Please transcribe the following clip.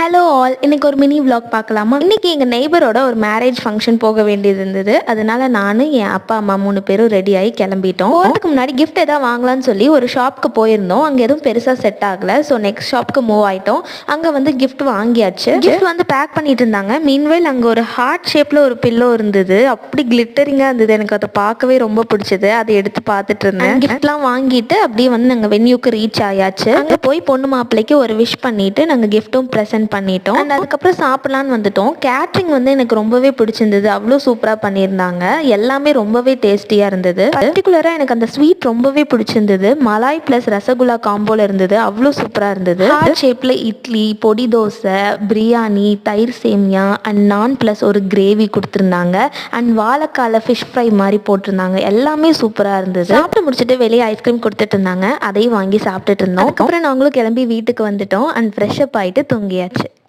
Hello all, இன்னைக்கு ஒரு mini vlog பார்க்கலாமா? இன்னைக்கு எங்கள் நெய்பரோட ஒரு மேரேஜ் ஃபங்க்ஷன் போக வேண்டியது இருந்தது. அதனால நானும் என் அப்பா அம்மா 3 பேரும் ரெடி ஆகி கிளம்பிட்டோம். போகிறதுக்கு முன்னாடி கிஃப்ட் எதாவது வாங்கலாம்னு சொல்லி ஒரு ஷாப்க்கு போயிருந்தோம். அங்கே எதுவும் பெருசாக செட் ஆகலை. ஸோ நெக்ஸ்ட் ஷாப்க்கு மூவ் ஆகிட்டோம். அங்கே வந்து கிஃப்ட் வாங்கியாச்சு. கிஃப்ட் வந்து பேக் பண்ணிட்டு இருந்தாங்க. மீன்வைல் அங்கே ஒரு ஹார்ட் ஷேப்பில் ஒரு பில்லோ இருந்தது. அப்படி கிளிட்டரிங்காக இருந்தது. எனக்கு அதை பார்க்கவே ரொம்ப பிடிச்சது. அதை எடுத்து பார்த்துட்டு இருந்தேன். கிஃப்ட்லாம் வாங்கிட்டு அப்படியே வந்து நாங்கள் வென்யூக்கு ரீச் ஆயாச்சு. அங்கே போய் பொண்ணு மாப்பிள்ளைக்கு ஒரு விஷ் பண்ணிட்டு நாங்கள் கிஃப்ட்டும் ப்ரெசென்ட் பண்ணிட்டோம். அண்ட் அதுக்கப்புறம் சாப்பிடலான்னு வந்துட்டோம். கேட்ரிங் வந்து எனக்கு ரொம்பவே பிடிச்சிருந்தது. அவ்வளோ சூப்பராக பண்ணியிருந்தாங்க. எல்லாமே ரொம்பவே டேஸ்டியாக இருந்தது. பர்டிகுலராக எனக்கு அந்த ஸ்வீட் ரொம்பவே பிடிச்சிருந்தது. மலாய் ப்ளஸ் ரசகுல்லா காம்போல இருந்தது. அவ்வளோ சூப்பராக இருந்தது. ஹார்ட் ஷேப்பில் இட்லி, பொடி தோசை, பிரியாணி, தயிர் சேமியா அண்ட் நான் ப்ளஸ் ஒரு கிரேவி கொடுத்துருந்தாங்க. அண்ட் வாழைக்கால ஃபிஷ் ஃப்ரை மாதிரி போட்டிருந்தாங்க. எல்லாமே சூப்பராக இருந்தது. சாப்பிட்டு முடிச்சுட்டு வெளியே ஐஸ்கிரீம் கொடுத்துட்டு இருந்தாங்க. அதையும் வாங்கி சாப்பிட்டுட்டு இருந்தோம். அதுக்கப்புறம் நாங்களும் கிளம்பி வீட்டுக்கு வந்துட்டோம். அண்ட் ஃப்ரெஷ் அப் ஆகிட்டு தூங்கியாச்சு.